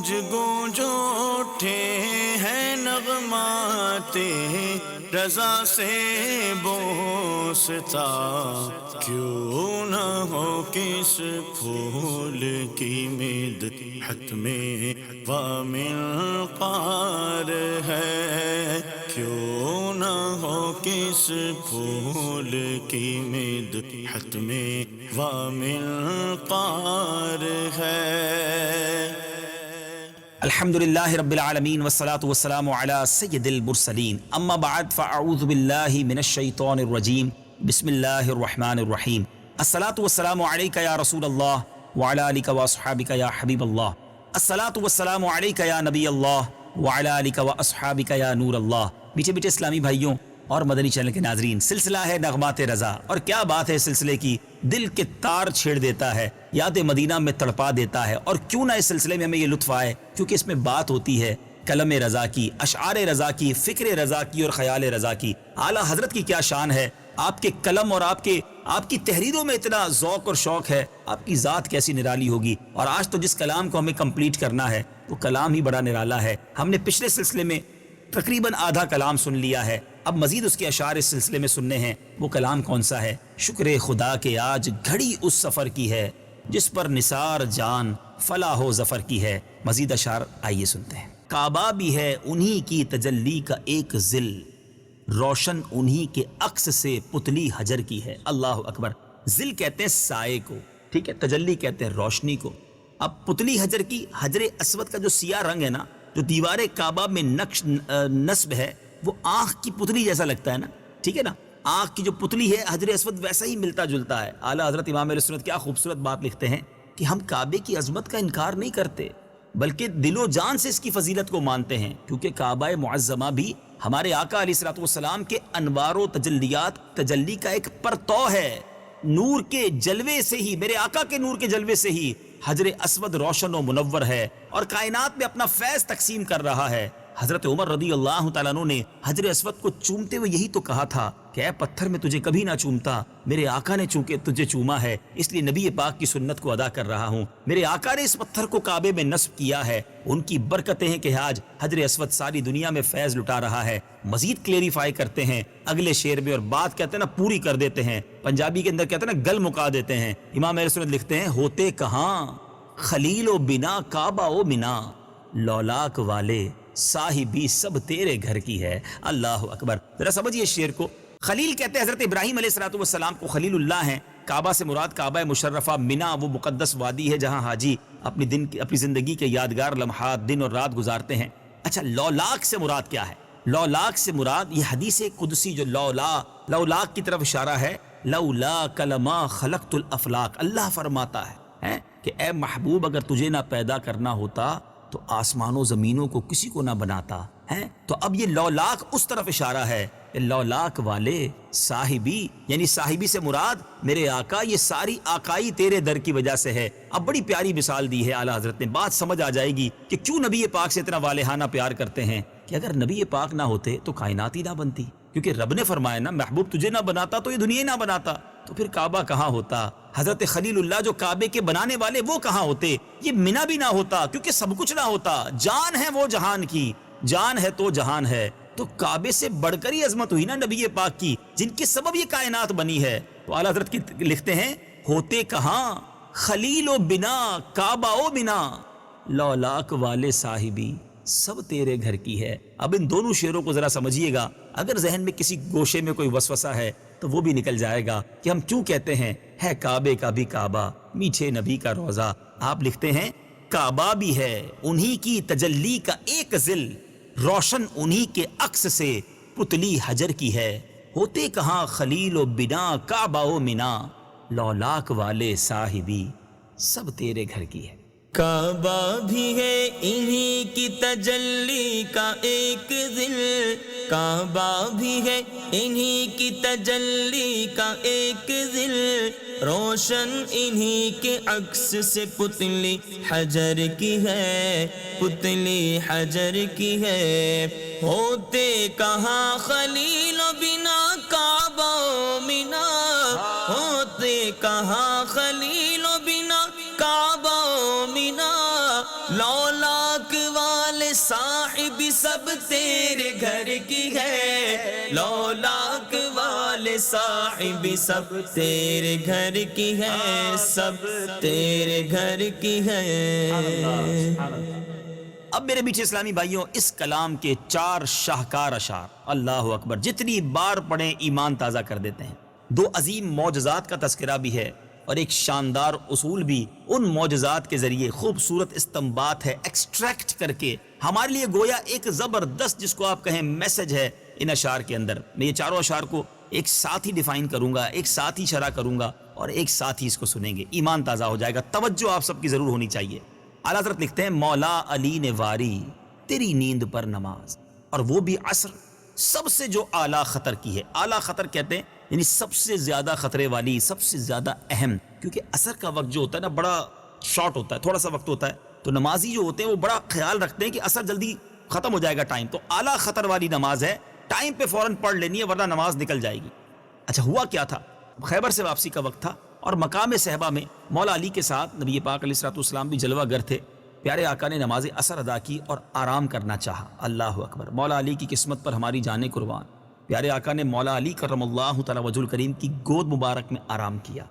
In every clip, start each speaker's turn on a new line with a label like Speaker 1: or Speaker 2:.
Speaker 1: گونج گونج اٹھے ہیں نغمات رضا سے بوستا، کیوں نہ ہو کس پھول کی مدحت میں وامنقار ہے، کیوں نہ ہو کس پھول کی مدحت میں وامنقار ہے۔
Speaker 2: الحمدللہ رب العالمین والصلاة والسلام علی سید المرسلین، اما بعد فاعوذ باللہ من الشیطان الرجیم، بسم اللہ الرحمن الرحیم۔ الصلاة والسلام علیکہ یا رسول اللہ وعلی آلکہ واصحابکہ یا حبیب اللہ، الصلاة والسلام علیکہ یا نبی اللہ وعلی آلکہ واصحابکہ یا نور اللہ۔ میٹھے میٹھے اسلامی بھائیوں اور مدنی چینل کے ناظرین، سلسلہ ہے نغمات رضا، اور کیا بات ہے اس سلسلے کی، دل کے تار چھیڑ دیتا ہے، یاد مدینہ میں تڑپا دیتا ہے، اور کیوں نہ اس سلسلے میں ہمیں یہ لطف آئے کیونکہ اس میں بات ہوتی ہے کلم رضا کی، اشعار رضا کی، فکر رضا کی اور خیال رضا کی۔ اعلیٰ حضرت کی کیا شان ہے، آپ کے قلم اور آپ کی تحریروں میں اتنا ذوق اور شوق ہے، آپ کی ذات کیسی نرالی ہوگی۔ اور آج تو جس کلام کو ہمیں کمپلیٹ کرنا ہے وہ کلام ہی بڑا نرالا ہے۔ ہم نے پچھلے سلسلے میں تقریباً آدھا کلام سن لیا ہے، اب مزید اس کے اشعار اس سلسلے میں سننے ہیں۔ وہ کلام کون سا ہے؟ شکر خدا کہ آج گھڑی اس سفر کی ہے جس پر نثار جان فلاح و ظفر کی ہے۔ مزید اشعار آئیے سنتے ہیں۔ کعبہ بھی ہے انہی کی تجلی کا ایک ظل، روشن انہی کے عکس سے پتلی حجر کی ہے۔ اللہ اکبر۔ ظل کہتے ہیں سائے کو، ٹھیک ہے، تجلی کہتے ہیں روشنی کو۔ اب پتلی حجر کی، حجر اسود کا جو سیاہ رنگ ہے نا، جو دیوار کعبہ میں نصب ہے، وہ آنکھ کی پتلی جیسا لگتا ہے نا، ٹھیک ہے نا، آنکھ کی جو پتلی ہے حجر اسود ویسا ہی ملتا جلتا ہے۔ اعلیٰ حضرت امام اہل سنت کیا خوبصورت بات لکھتے ہیں کہ ہم کعبے کی عظمت کا انکار نہیں کرتے بلکہ دل و جان سے اس کی فضیلت کو مانتے ہیں، کیونکہ کعبہ معظمہ بھی ہمارے آقا علیہ الصلوۃ والسلام کے انوار و تجلیات تجلی کا ایک پرتو ہے۔ نور کے جلوے سے ہی، میرے آقا کے نور کے جلوے سے ہی حجر اسود روشن و منور ہے اور کائنات میں اپنا فیض تقسیم کر رہا ہے۔ حضرت عمر رضی اللہ تعالیٰ عنہ نے حجر اسود کو چومتے ہوئے یہی تو کہا تھا کہ اے پتھر میں تجھے کبھی نہ چومتا، میرے آقا نے چونکہ تجھے چوما ہے اس لیے نبی پاک کی سنت کو ادا کر رہا ہوں۔ میرے آقا نے اس پتھر کو کعبے میں نصب کیا ہے، ان کی برکتیں ہیں کہ آج حجر اسود ساری دنیا میں فیض لٹا رہا ہے۔ مزید کلیریفائی کرتے ہیں اگلے شعر میں، اور بات کہتے ہیں نا پوری کر دیتے ہیں، پنجابی کے اندر کہتے ہیں نا گل مکا دیتے ہیں۔ امام اہل سنت لکھتے ہیں ہوتے کہاں خلیل و بنا کعبہ و منا، لولاک والے صاحبی سب تیرے گھر کی ہے۔ اللہ اکبر۔ ذرا سمجھیے شعر کو۔ خلیل کہتے ہیں حضرت ابراہیم علیہ الصلوۃ والسلام کو خلیل اللہ ہیں۔ کعبہ سے مراد کعبہ مشرفہ، منا وہ مقدس وادی ہے جہاں حاجی اپنی زندگی کے یادگار لمحات دن اور رات گزارتے ہیں۔ اچھا، لولاک سے مراد کیا ہے؟ لولاک سے مراد یہ حدیث قدسی جو لولاک کی طرف اشارہ ہے، لولا کلمہ خلقت الافلاق، اللہ فرماتا ہے کہ اے محبوب اگر تجھے نہ پیدا کرنا ہوتا تو آسمان و زمینوں کو کسی کو نہ بناتا ہے۔ تو اب یہ لولاک اس طرف اشارہ ہے کہ لولاک والے صاحبی، یعنی صاحبی سے مراد میرے آقا، یہ ساری آقائی تیرے در کی وجہ سے ہے۔ اب بڑی پیاری مثال دی ہے اعلیٰ حضرت نے، بات سمجھ آ جائے گی کہ کیوں نبی پاک سے اتنا والہانہ پیار کرتے ہیں، کہ اگر نبی پاک نہ ہوتے تو کائنات ہی نہ بنتی، کیونکہ رب نے فرمایا نا محبوب تجھے نہ بناتا تو یہ دنیا ہی نہ بناتا، تو پھر کعبہ کہاں ہوتا؟ حضرت خلیل اللہ جو کعبے کے بنانے والے وہ کہاں ہوتے؟ یہ منا بھی نہ ہوتا، کیونکہ سب کچھ نہ ہوتا، جان ہے وہ جہان کی، جان ہے تو جہان ہے۔ تو کعبے سے بڑھ کر ہی عظمت ہوئی نا نبی پاک کی، جن کے سبب یہ کائنات بنی ہے۔ تو اعلیٰ حضرت کی لکھتے ہیں ہوتے کہاں خلیل و بنا کعبہ و بنا، لولاک والے صاحبی سب تیرے گھر کی ہے۔ اب ان دونوں شعروں کو ذرا سمجھیے گا، اگر ذہن میں کسی گوشے میں کوئی وسوسہ ہے تو وہ بھی نکل جائے گا کہ ہم کیوں کہتے ہیں ہے کعبے کا بھی کعبہ، میٹھے نبی کا روزہ۔ آپ لکھتے ہیں کعبہ بھی ہے انہی کی تجلی کا ایک ظل، روشن انہی کے عکس سے پتلی حجر کی ہے۔ ہوتے کہاں خلیل و بنا کعبہ و منا، لولاک والے صاحبی سب تیرے گھر کی ہے۔
Speaker 3: کعبہ بھی ہے انہی کی تجلی کا ایک ظل، کعبہ بھی ہے انہی کی تجلی کا ایک ظل، روشن انہی کے عکس سے پتلی حجر کی ہے، پتلی حجر کی ہے۔ ہوتے کہاں خلیل و بنا کعبہ و منا، ہوتے کہاں خلیل و بنا کعبہ و منا، لولا لاکھ والے صاحب سب تیرے گھر کی ہے، 9 لاکھ والے صاحب سب تیرے گھر کی ہے، سب تیرے گھر کی ہے۔
Speaker 2: اب میرے بیچ اسلامی بھائیوں، اس کلام کے 4 شاہکار اشعار اللہ اکبر جتنی بار پڑھیں ایمان تازہ کر دیتے ہیں۔ 2 عظیم معجزات کا تذکرہ بھی ہے اور ایک شاندار اصول بھی ان معجزات کے ذریعے خوبصورت استنباط ہے، ایکسٹریکٹ کر کے ہمارے لیے گویا ایک زبردست جس کو آپ کہیں میسج ہے ان اشعار کے اندر۔ میں یہ 4 اشعار کو ایک ساتھ ہی ڈیفائن کروں گا، ایک ساتھ ہی شرح کروں گا اور ایک ساتھ ہی اس کو سنیں گے، ایمان تازہ ہو جائے گا۔ توجہ آپ سب کی ضرور ہونی چاہیے۔ اعلیٰ حضرت لکھتے ہیں مولا علی نے واری تیری نیند پر نماز، اور وہ بھی عصر سب سے جو اعلیٰ خطر کی ہے۔ اعلیٰ خطر کہتے ہیں یعنی سب سے زیادہ خطرے والی، سب سے زیادہ اہم، کیونکہ عصر کا وقت جو ہوتا ہے نا بڑا شارٹ ہوتا ہے، تھوڑا سا وقت ہوتا ہے، تو نمازی جو ہوتے ہیں وہ بڑا خیال رکھتے ہیں کہ عصر جلدی ختم ہو جائے گا ٹائم، تو اعلیٰ خطر والی نماز ہے، ٹائم پہ فوراً پڑھ لینی ہے ورنہ نماز نکل جائے گی۔ اچھا ہوا کیا تھا؟ خیبر سے واپسی کا وقت تھا اور مقام صحبہ میں مولا علی کے ساتھ نبی پاک علیہ السلام بھی جلوہ گر تھے۔ پیارے آقا نے نماز عصر ادا کی اور آرام کرنا چاہا۔ اللہ اکبر، مولا علی کی قسمت پر ہماری جانیں قربان۔ پیارے آقا نے مولا علی کرم اللہ تعالی وجہ الکریم کی گود مبارک میں آرام کیا۔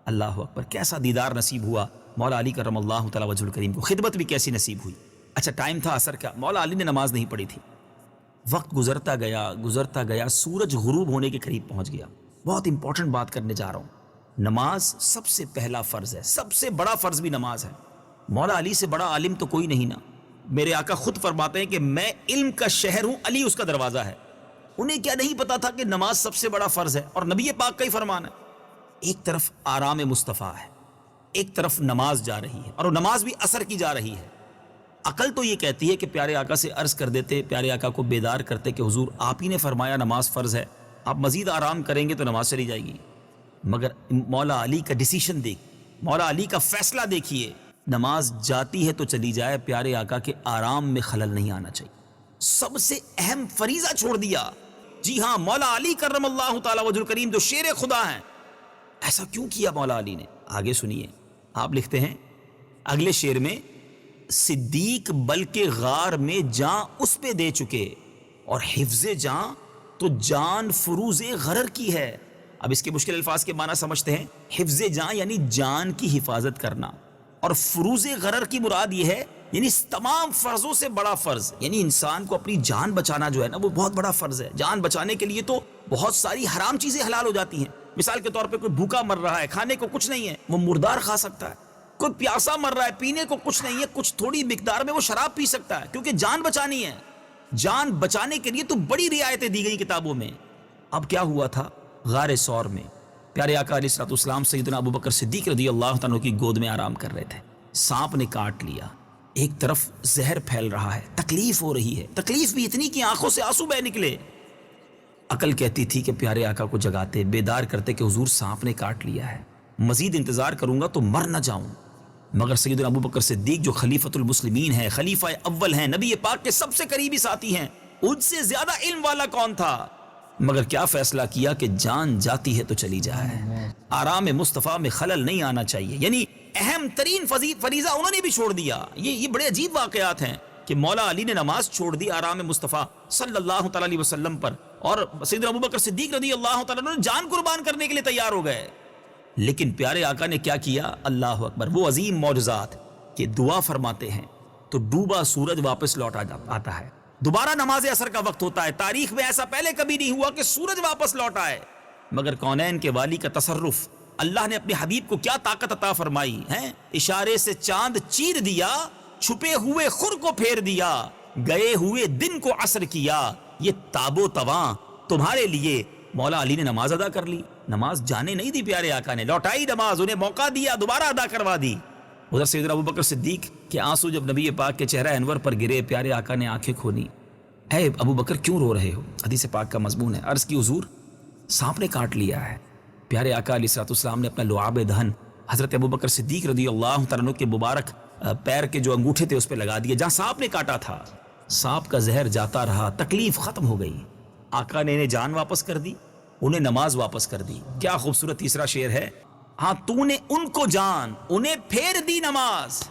Speaker 2: اللہ اکبر، کیسا دیدار نصیب ہوا مولا علی کرم اللہ تعالی وجہ الکریم کو، خدمت بھی کیسی نصیب ہوئی۔ اچھا ٹائم تھا عصر کا، مولا علی نے نماز نہیں پڑھی تھی۔ وقت گزرتا گیا، سورج غروب ہونے کے قریب پہنچ گیا۔ بہت امپورٹنٹ بات کرنے جا رہا ہوں، نماز سب سے پہلا فرض ہے، سب سے بڑا فرض بھی نماز ہے۔ مولا علی سے بڑا عالم تو کوئی نہیں نا۔ میرے آقا خود فرماتے ہیں کہ میں علم کا شہر ہوں، علی اس کا دروازہ ہے۔ انہیں کیا نہیں پتا تھا کہ نماز سب سے بڑا فرض ہے، اور نبی پاک کا ہی فرمان ہے۔ ایک طرف آرام مصطفیٰ ہے، ایک طرف نماز جا رہی ہے، اور نماز بھی عصر کی جا رہی ہے۔ عقل تو یہ کہتی ہے کہ پیارے آقا سے عرض کر دیتے، پیارے آقا کو بیدار کرتے کہ حضور آپ ہی نے فرمایا نماز فرض ہے، آپ مزید آرام کریں گے تو نماز چلی جائے گی۔ مگر مولا علی کا ڈیسیشن دیکھ، مولا علی کا فیصلہ دیکھیے، نماز جاتی ہے تو چلی جائے، پیارے آقا کے آرام میں خلل نہیں آنا چاہیے۔ سب سے اہم فریضہ چھوڑ دیا۔ جی ہاں، مولا علی کرم اللہ تعالی وجہ الکریم جو شیر خدا ہیں، ایسا کیوں کیا مولا علی نے؟ آگے سنیے، آپ لکھتے ہیں اگلے شعر میں، صدیق بلکہ غار میں جاں اس پہ دے چکے، اور حفظ جاں تو جان فروز غرر کی ہے۔ اب اس کے مشکل الفاظ کے معنی سمجھتے ہیں۔ حفظ جاں یعنی جان کی حفاظت کرنا، اور فروز غرر کی مراد یہ ہے یعنی تمام فرضوں سے بڑا فرض، یعنی انسان کو اپنی جان بچانا جو ہے نا وہ بہت بڑا فرض ہے۔ جان بچانے کے لیے تو بہت ساری حرام چیزیں حلال ہو جاتی ہیں۔ مثال کے طور پہ کوئی بھوکا مر رہا ہے، کھانے کو کچھ نہیں ہے، وہ مردار کھا سکتا ہے۔ کوئی پیاسا مر رہا ہے، پینے کو کچھ نہیں ہے، کچھ تھوڑی مقدار میں وہ شراب پی سکتا ہے، کیونکہ جان بچانی ہے۔ جان بچانے کے لیے تو بڑی رعایتیں دی گئی کتابوں میں۔ اب کیا ہوا تھا؟ غار ثور میں پیارے آقا علیہ السلام سیدنا ابو بکر صدیق رضی اللہ عنہ کی گود میں آرام کر رہے تھے۔ سانپ نے کاٹ لیا، ایک طرف زہر پھیل رہا ہے، تکلیف ہو رہی ہے، تکلیف بھی اتنی کہ آنکھوں سے آنسو بہہ نکلے۔ عقل کہتی تھی کہ پیارے آقا کو جگاتے، بیدار کرتے کہ حضور سانپ نے کاٹ لیا ہے، مزید انتظار کروں گا تو مر نہ جاؤں۔ مگر سیدنا ابو بکر صدیق جو خلیفۃ المسلمین ہیں، خلیفہ اول ہیں، نبی پاک کے سب سے قریبی ساتھی ہیں، ان سے زیادہ علم والا کون تھا؟ مگر کیا فیصلہ کیا کہ جان جاتی ہے تو چلی جائے، آرام مصطفیٰ میں خلل نہیں آنا چاہیے۔ یعنی اہم ترین فریضہ انہوں نے بھی چھوڑ دیا۔ یہ بڑے عجیب واقعات ہیں کہ مولا علی نے نماز چھوڑ دی آرام مصطفیٰ صلی اللہ تعالی علیہ وسلم پر، اور سیدنا ابو بکر صدیق رضی اللہ تعالیٰ عنہ جان قربان کرنے کے لیے تیار ہو گئے۔ لیکن پیارے آقا نے کیا کیا؟ اللہ اکبر، وہ عظیم معجزات کہ دعا فرماتے ہیں تو ڈوبا سورج واپس لوٹ آتا ہے۔ دوبارہ نماز عصر کا وقت ہوتا ہے، تاریخ میں ایسا پہلے کبھی نہیں ہوا کہ سورج واپس لوٹ آئے۔ مگر کونین کے والی کا تصرف، اللہ نے اپنے حبیب کو کیا طاقت عطا فرمائی ہے، اشارے سے چاند چیر دیا، چھپے ہوئے خور کو پھیر دیا، گئے ہوئے دن کو عصر کیا، یہ تاب و تواں تمہارے لیے۔ مولا علی نے نماز ادا کر لی، نماز جانے نہیں دی پیارے آقا نے، لوٹائی نماز، انہیں موقع دیا، دوبارہ ادا کروا دی۔ ادھر سیدنا ابو بکر صدیق کے آنسو جب نبی پاک کے چہرہ انور پر گرے، پیارے آقا نے آنکھیں کھولی۔ اے ابو بکر کیوں رو رہے ہو؟ حدیث پاک کا مضمون ہے۔ عرض کی حضور سانپ نے کاٹ لیا ہے۔ پیارے آقا علیہ السلام نے اپنا لعاب دہن حضرت ابو بکر صدیق رضی اللہ عنہ کے مبارک پیر کے جو انگوٹھے تھے اس پہ لگا دیا جہاں سانپ نے کاٹا تھا۔ سانپ کا زہر جاتا رہا، تکلیف ختم ہو گئی۔ آقا نے انہیں جان واپس کر دی، انہیں نماز واپس کر دی۔ کیا خوبصورت تیسرا شعر ہے، ہاں تو نے ان کو جان، انہیں پھیر دی نماز۔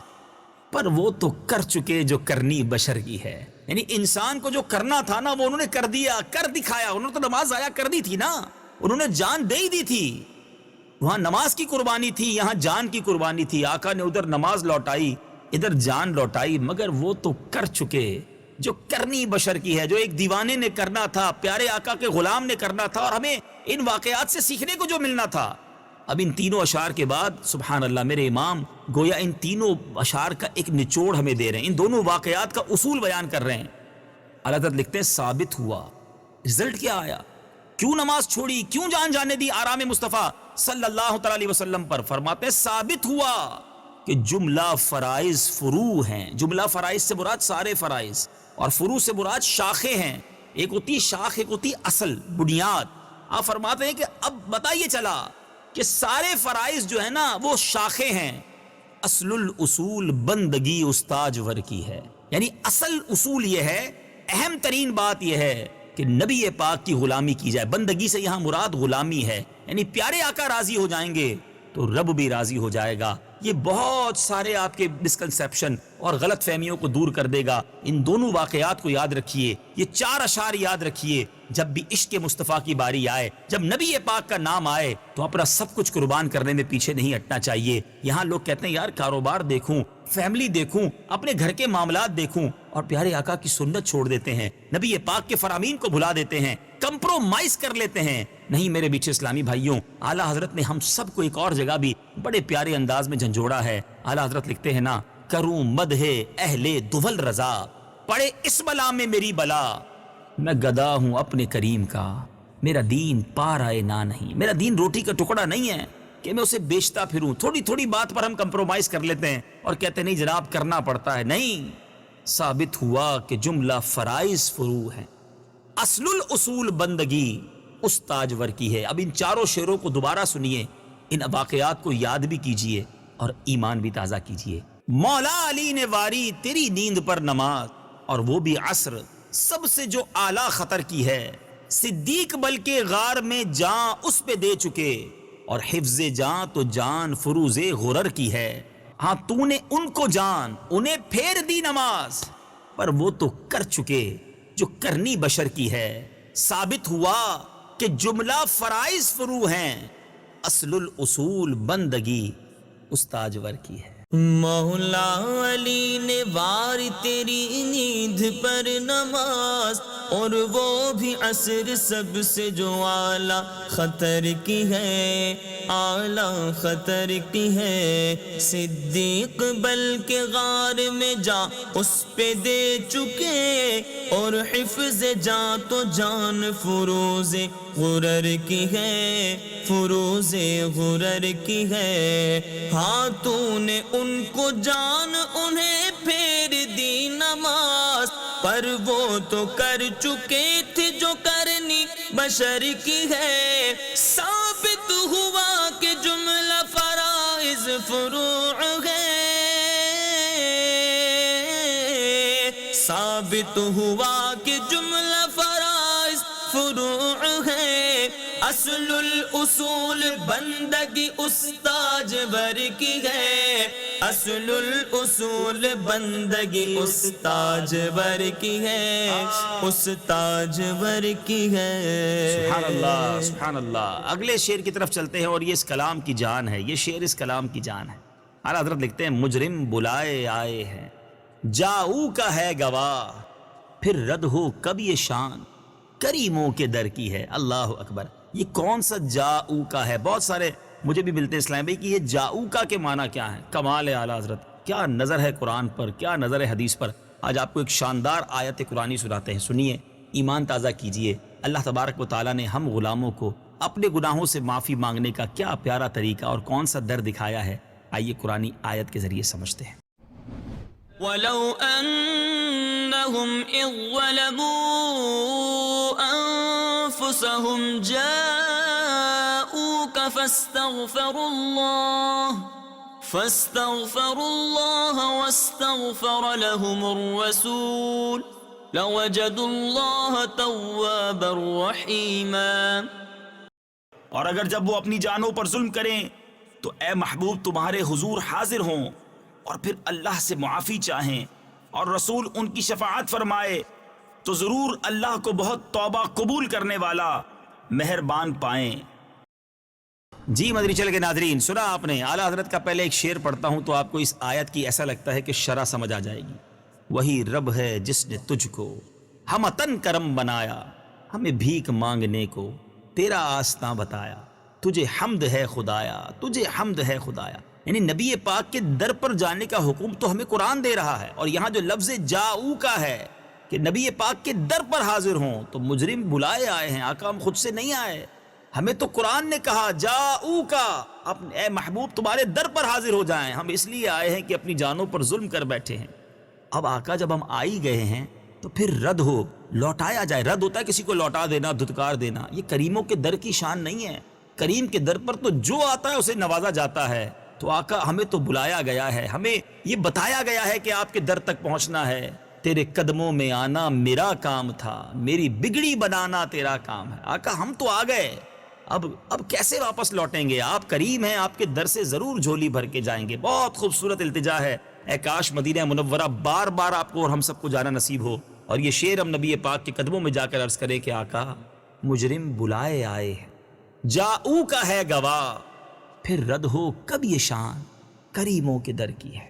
Speaker 2: پر وہ تو کر چکے جو کرنی بشر کی ہے. یعنی انسان کو جو کرنا تھا نا وہ انہوں نے کر دیا, کر دکھایا. انہوں نے تو نماز ضائع کر دی تھی نا, انہوں نے جان دے ہی دی تھی. وہاں نماز کی قربانی تھی, یہاں جان کی قربانی تھی. آقا نے ادھر نماز لوٹائی, ادھر جان لوٹائی. مگر وہ تو کر چکے جو کرنی بشر کی ہے, جو ایک دیوانے نے کرنا تھا, پیارے آقا کے غلام نے کرنا تھا, اور ہمیں ان واقعات سے سیکھنے کو جو ملنا تھا. اب ان تینوں اشعار کے بعد سبحان اللہ میرے امام گویا ان تینوں اشعار کا ایک نچوڑ ہمیں دے رہے ہیں, ان دونوں واقعات کا اصول بیان کر رہے ہیں. اللہ حضرت لکھتے ہیں ثابت ہوا. رزلٹ کیا آیا؟ کیوں نماز چھوڑی, کیوں جان جانے دی آرام مصطفیٰ صلی اللہ تعالی علیہ وسلم پر؟ فرماتے ہیں ثابت ہوا کہ جملہ فرائض فروع ہیں. جملہ فرائض سے مراد سارے فرائض, اور فروع سے مراد شاخیں ہیں. ایک ہوتی شاخ, ایک ہوتی اصل, بنیاد. آپ فرماتے ہیں کہ اب بتائیے چلا کہ سارے فرائض جو ہے نا وہ شاخیں ہیں. اصل الاصول بندگی استاج ور کی ہے. یعنی اصل اصول یہ ہے, اہم ترین بات یہ ہے کہ نبی پاک کی غلامی کی جائے. بندگی سے یہاں مراد غلامی ہے, یعنی پیارے آقا راضی ہو جائیں گے تو رب بھی راضی ہو جائے گا. یہ بہت سارے آپ کے مسکنسیپشن اور غلط فہمیوں کو دور کر دے گا. ان دونوں واقعات کو یاد رکھیے, یہ 4 اشعار یاد رکھیے. جب بھی عشق مصطفیٰ کی باری آئے, جب نبی پاک کا نام آئے تو اپنا سب کچھ قربان کرنے میں پیچھے نہیں ہٹنا چاہیے. یہاں لوگ کہتے ہیں یار کاروبار دیکھوں, فیملی دیکھوں, اپنے گھر کے معاملات دیکھوں, اور پیارے آقا کی سنت چھوڑ دیتے ہیں, نبی پاک کے فرامین کو بھلا دیتے ہیں, کمپرومائز کر لیتے ہیں. نہیں میرے بیچے اسلامی بھائیوں, اعلیٰ حضرت نے ہم سب کو ایک اور جگہ بھی بڑے پیارے انداز میں جھنجھوڑا ہے. اعلیٰ حضرت لکھتے ہیں نا, کروں مدح اہل دول رضا, پڑے اس بلا میں میری بلا, میں گدا ہوں اپنے کریم کا, میرا دین پارائے نہ نہیں. میرا دین روٹی کا ٹکڑا نہیں ہے کہ میں اسے بیچتا پھروں. تھوڑی تھوڑی بات پر ہم کمپرومائز کر لیتے ہیں اور کہتے ہیں نہیں جناب کرنا پڑتا ہے. نہیں, ثابت ہوا کہ جملہ فرائض فروع ہیں, اصل الاصول بندگی اس تاجور کی ہے. اب ان 4 شعروں کو دوبارہ سنیے, ان واقعات کو یاد بھی کیجئے اور ایمان بھی تازہ کیجئے. مولا علی نے واری تیری نیند پر نماز, اور وہ بھی عصر سب سے جو اعلیٰ خطر کی ہے. صدیق بلکہ غار میں جان اس پہ دے چکے, اور حفظ جان تو جان فروز غرر کی ہے. ہاں تو نے ان کو جان, انہیں پھیر دی نماز, پر وہ تو کر چکے جو کرنی بشر کی ہے. ثابت ہوا کہ جملہ فرائض فروع ہیں, اصل الاصول بندگی اس تاجور کی ہے.
Speaker 3: مولا علی نے وار تیری نیند پر نماز, اور وہ بھی عصر سب سے جو اعلیٰ خطر کی ہے, اعلیٰ خطر کی ہے. صدیق بلکہ غار میں جا اس پہ دے چکے, اور حفظ جان تو جان فروز غرر کی ہے, فروز غرر کی ہے. ہاں تو نے ان کو جان انہیں پھیر دی نماز, پر وہ تو کر چکے تھے جو کرنی بشر کی ہے. ثابت ہوا کہ جملہ فرائض فروع ہے, ثابت ہوا کہ جملہ فرائض فروع ہے. اصل الاصول بندگی استاج ور کی ہے, اصل الاصول بندگی استاج ور کی ہے, استاج ور کی ہے.
Speaker 2: سبحان اللہ سبحان اللہ. اگلے شعر کی طرف چلتے ہیں, اور یہ اس کلام کی جان ہے, یہ شعر اس کلام کی جان ہے. اعلیٰ حضرت لکھتے ہیں, مجرم بلائے آئے ہیں, جاؤ کا ہے گواہ, پھر رد ہو کب یہ شان, کریموں کے در کی ہے. اللہ اکبر. یہ کون سا جاؤ کا ہے؟ بہت سارے مجھے بھی ملتے ہیں اسلام بھائی کہ یہ جاؤ کا کے معنی کیا ہے. کمال ہے اعلیٰ حضرت, کیا نظر ہے قرآن پر, کیا نظر ہے حدیث پر. آج آپ کو ایک شاندار آیت قرآنی سناتے ہیں, سنیے, ایمان تازہ کیجئے. اللہ تبارک و تعالیٰ نے ہم غلاموں کو اپنے گناہوں سے معافی مانگنے کا کیا پیارا طریقہ اور کون سا در دکھایا ہے. آئیے قرآنی آیت کے ذریعے سمجھتے ہیں.
Speaker 3: وَلَوْ أَنَّهُمْ إِذْ ظَلَمُوا أَنفُسَهُمْ جَاءُوكَ فَاسْتَغْفَرُوا اللَّهَ وَاسْتَغْفَرَ لَهُمُ الرَّسُولُ لَوَجَدُوا اللَّهَ تَوَّابًا رَحِيمًا.
Speaker 2: اور اگر جب وہ اپنی جانوں پر ظلم کریں تو اے محبوب تمہارے حضور حاضر ہوں اور پھر اللہ سے معافی چاہیں اور رسول ان کی شفاعت فرمائے تو ضرور اللہ کو بہت توبہ قبول کرنے والا مہربان پائیں۔ جی مدری چل کے ناظرین، سنا آپ نے، اعلیٰ حضرت کا پہلے ایک شعر پڑھتا ہوں تو آپ کو اس آیت کی ایسا لگتا ہے کہ شرح سمجھ آ جائے گی۔ وہی رب ہے جس نے تجھ کو ہمتن کرم بنایا، ہمیں بھیک مانگنے کو تیرا آستاں بتایا، تجھے حمد ہے خدایا، تجھے حمد ہے خدایا۔ یعنی نبی پاک کے در پر جانے کا حکم تو ہمیں قرآن دے رہا ہے، اور یہاں جو لفظ جاؤ کا ہے کہ نبی پاک کے در پر حاضر ہوں، تو مجرم بلائے آئے ہیں، آقا ہم خود سے نہیں آئے، ہمیں تو قرآن نے کہا جاؤ کا، اے محبوب تمہارے در پر حاضر ہو جائیں، ہم اس لیے آئے ہیں کہ اپنی جانوں پر ظلم کر بیٹھے ہیں۔ اب آقا جب ہم آئی گئے ہیں تو پھر رد ہو، لوٹایا جائے۔ رد ہوتا ہے کسی کو لوٹا دینا، دھتکار دینا، یہ کریموں کے در کی شان نہیں ہے۔ کریم کے در پر تو جو آتا ہے اسے نوازا جاتا ہے۔ تو آقا ہمیں تو بلایا گیا ہے، ہمیں یہ بتایا گیا ہے کہ آپ کے در تک پہنچنا ہے، تیرے قدموں میں آنا میرا کام تھا، میری بگڑی بنانا تیرا کام ہے۔ آقا ہم تو آ گئے، اب کیسے واپس لوٹیں گے؟ آپ کریم ہیں، آپ کے در سے ضرور جھولی بھر کے جائیں گے۔ بہت خوبصورت التجا ہے، اے کاش مدینہ منورہ بار بار آپ کو اور ہم سب کو جانا نصیب ہو، اور یہ شعر ہم نبی پاک کے قدموں میں جا کر عرض کریں کہ آقا مجرم بلائے آئے ہیں، جاؤ کا ہے گواہ، پھر رد ہو کب یہ شان کریموں کے در کی ہے۔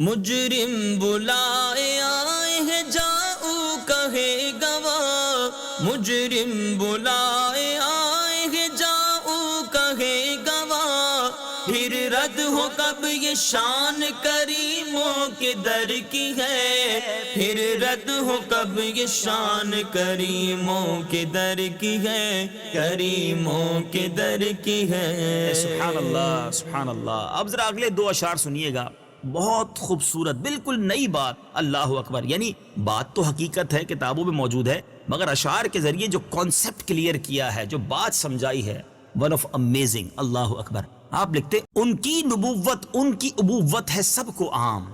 Speaker 3: مجرم بلائے آئے ہیں جاؤ کہے گواہ، مجرم بلائے آئے ہیں جاؤ کہے گواہ، پھر رد ہو کب یہ شان کریموں کے در کی ہے، پھر رد ہو کب یہ شان کریموں کے در کی ہے، کریموں کے در کی ہے۔
Speaker 2: سبحان اللہ سبحان اللہ۔ اب ذرا اگلے دو اشعار سنیے گا، بہت خوبصورت، بالکل نئی بات۔ اللہ اکبر، یعنی بات تو حقیقت ہے، کتابوں میں موجود ہے، مگر اشعار کے ذریعے جو کانسیپٹ کلیئر کیا ہے، جو بات سمجھائی ہے، ون آف امیزنگ۔ اللہ اکبر۔ آپ لکھتے ان کی نبوت، ان کی ابوت ہے سب کو عام،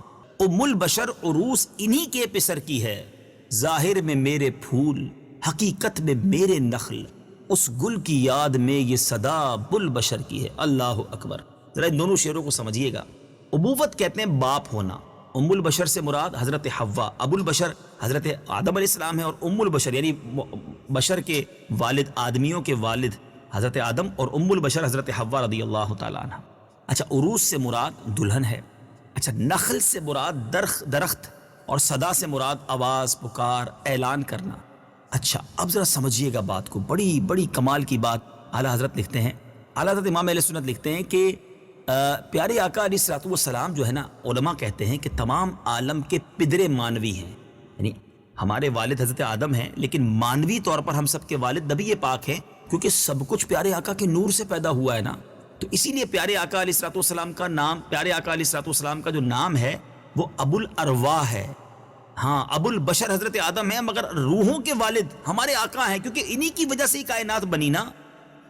Speaker 2: ام البشر عروس انہی کے پسر کی ہے، ظاہر میں میرے پھول حقیقت میں میرے نخل، اس گل کی یاد میں یہ صدا بل بشر کی ہے۔ اللہ اکبر۔ ذرا ان دونوں شعروں کو سمجھیے گا۔ ابوت کہتے ہیں باپ ہونا، ام البشر سے مراد حضرت حوا، ابو البشر حضرت آدم علیہ السلام ہے، اور ام البشر یعنی بشر کے والد، آدمیوں کے والد حضرت آدم، اور ام البشر حضرت حوا رضی اللہ تعالیٰ عنہ۔ اچھا، عروس سے مراد دلہن ہے۔ اچھا، نخل سے مراد درخت، اور صدا سے مراد آواز، پکار، اعلان کرنا۔ اچھا اب ذرا سمجھیے گا بات کو، بڑی بڑی کمال کی بات اعلیٰ حضرت لکھتے ہیں، اعلیٰ حضرت امام اہل سنت لکھتے ہیں کہ پیارے آقا علیہ الصلوۃ والسلام جو ہے نا، علماء کہتے ہیں کہ تمام عالم کے پدر مانوی ہیں، یعنی ہمارے والد حضرت آدم ہیں، لیکن مانوی طور پر ہم سب کے والد نبی پاک ہیں، کیونکہ سب کچھ پیارے آقا کے نور سے پیدا ہوا ہے نا، تو اسی لیے پیارے آقا علیہ الصلوۃ والسلام کا نام، پیارے آقا علیہ الصلوۃ والسلام کا جو نام ہے وہ ابو الارواح ہے۔ ہاں، ابو البشر حضرت آدم ہے، مگر روحوں کے والد ہمارے آقا ہیں، کیونکہ انہی کی وجہ سے ہی کائنات بنی نا۔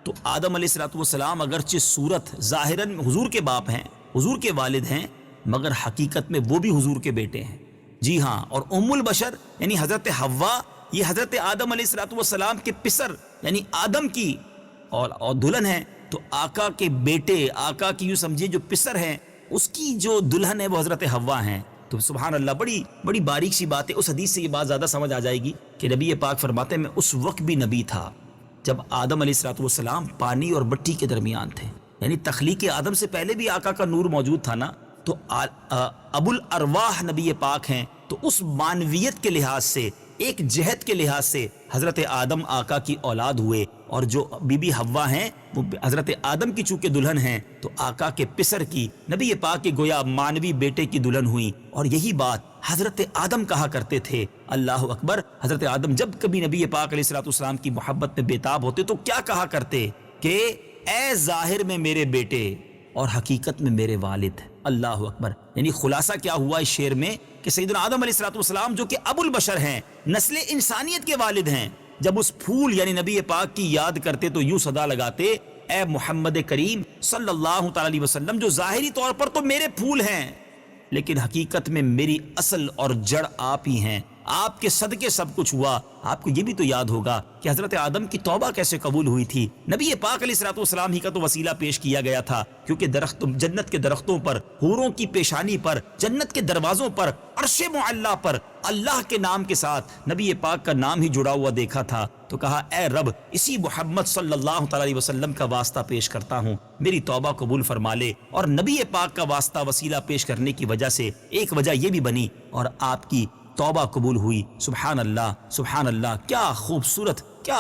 Speaker 2: تو آدم علیہ الصلوۃ والسلام اگرچہ صورت ظاہراً حضور کے باپ ہیں، حضور کے والد ہیں، مگر حقیقت میں وہ بھی حضور کے بیٹے ہیں۔ جی ہاں، اور ام البشر یعنی حضرت حوا، یہ حضرت آدم علیہ الصلوۃ والسلام کے پسر یعنی آدم کی اور دلہن ہیں، تو آقا کے بیٹے، آقا کی یوں سمجھیے جو پسر ہیں، اس کی جو دلہن ہے وہ حضرت حوا ہیں۔ تو سبحان اللہ، بڑی بڑی باریک سی بات ہے۔ اس حدیث سے یہ بات زیادہ سمجھ آ جائے گی کہ نبی پاک فرماتے ہیں میں اس وقت بھی نبی تھا جب آدم علیہ الصلوۃ والسلام پانی اور مٹی کے درمیان تھے، یعنی تخلیق آدم سے پہلے بھی آقا کا نور موجود تھا نا۔ تو ابو الارواح نبی پاک ہیں، تو اس معنویت کے لحاظ سے، ایک جہت کے لحاظ سے حضرت آدم آقا کی اولاد ہوئے، اور جو بی بی حوا ہیں وہ حضرت آدم کی چونکہ دلہن ہیں، تو آقا کے پسر کی، نبی پاک کے گویا مانوی بیٹے کی دلہن ہوئی۔ اور یہی بات حضرت آدم کہا کرتے تھے۔ اللہ اکبر۔ حضرت آدم جب کبھی نبی پاک علیہ الصلوۃ والسلام کی محبت میں بےتاب ہوتے تو کیا کہا کرتے کہ اے ظاہر میں میرے بیٹے اور حقیقت میں میرے والد۔ اللہ اکبر۔ یعنی خلاصہ کیا ہوا اس شعر میں کہ سیدنا آدم علیہ الصلوۃ والسلام جو کہ ابو البشر ہیں، نسل انسانیت کے والد ہیں، جب اس پھول یعنی نبی پاک کی یاد کرتے تو یوں صدا لگاتے، اے محمد کریم صلی اللہ تعالی علیہ وسلم، جو ظاہری طور پر تو میرے پھول ہیں، لیکن حقیقت میں میری اصل اور جڑ آپ ہی ہیں، آپ کے صدقے سب کچھ ہوا۔ آپ کو یہ بھی تو یاد ہوگا کہ حضرت آدم کی توبہ کیسے قبول ہوئی تھی۔ نبی پاک علیہ الصلوۃ والسلام ہی کا تو وسیلہ پیش کیا گیا تھا، کیونکہ جنت کے درختوں پر، حوروں کی پیشانی پر، جنت کے دروازوں پر، عرش معلی پر اللہ کے نام کے ساتھ نبی پاک کا نام ہی جڑا ہوا دیکھا تھا۔ تو کہا اے رب، اسی محمد صلی اللہ تعالی علیہ وسلم کا واسطہ پیش کرتا ہوں، میری توبہ قبول فرما لے۔ اور نبی پاک کا واسطہ وسیلہ پیش کرنے کی وجہ سے ایک وجہ یہ بھی بنی اور آپ کی توبہ قبول ہوئی۔ سبحان اللہ، سبحان اللہ، کیا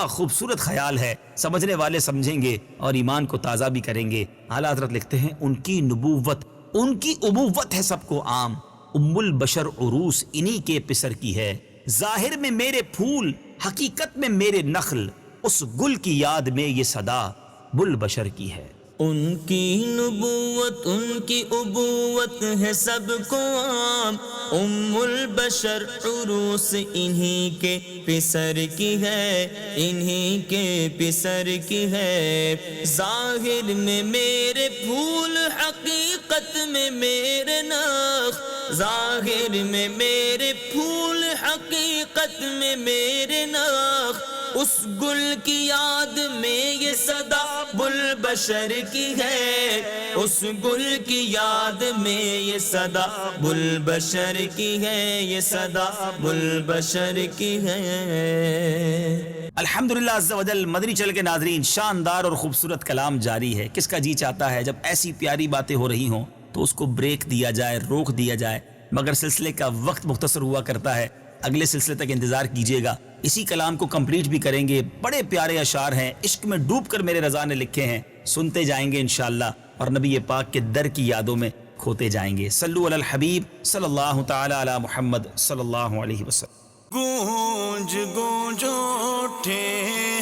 Speaker 2: خوبصورت خیال ہے۔ سمجھنے والے سمجھیں گے اور ایمان کو تازہ بھی کریں گے۔ اعلیٰ حضرت لکھتے ہیں ان کی نبوت، ان کی ابوت ہے سب کو عام، ام البشر عروس انہی کے پسر کی ہے، ظاہر میں میرے پھول حقیقت میں میرے نخل، اس گل کی یاد میں یہ صدا بل بشر کی ہے۔
Speaker 3: ان کی نبوت ان کی ابوت ہے سب کو عام، ام البشر عروس انہی کے پسر کی ہے، انہی کے پسر کی ہے، ظاہر میں میرے پھول حقیقت میں میرے نخل، ظاہر میں میرے پھول حقیقت میں میرے نخل، اس گل کی یاد میں یہ صدا بل بشر کی ہے، اس گل کی یاد میں یہ صدا بل بشر کی ہے، یہ صدا بل بشر کی ہے۔
Speaker 2: الحمدللہ عز و جل۔ مدنی چل کے ناظرین، شاندار اور خوبصورت کلام جاری ہے۔ کس کا جی چاہتا ہے جب ایسی پیاری باتیں ہو رہی ہوں تو اس کو بریک دیا جائے، روک دیا جائے، مگر سلسلے کا وقت مختصر ہوا کرتا ہے۔ اگلے سلسلے تک انتظار کیجیے گا، اسی کلام کو کمپلیٹ بھی کریں گے۔ بڑے پیارے اشعار ہیں، عشق میں ڈوب کر میرے رضا نے لکھے ہیں، سنتے جائیں گے انشاءاللہ اور نبی پاک کے در کی یادوں میں کھوتے جائیں گے۔ صلو علی الحبیب صلی اللہ تعالی علی محمد صلی اللہ علیہ وسلم۔
Speaker 1: گونج گونج اٹھے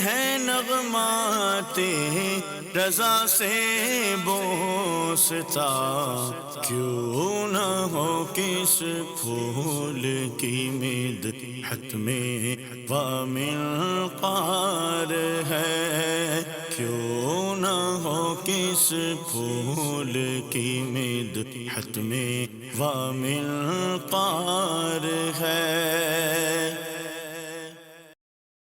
Speaker 1: ہیں نغمات رضا سے بوستا، کیوں نہ ہو کس پھول کی مدحت میں وامن قار ہے، کیوں نہ ہو کس پھول کی مدحت میں وامن قار ہے۔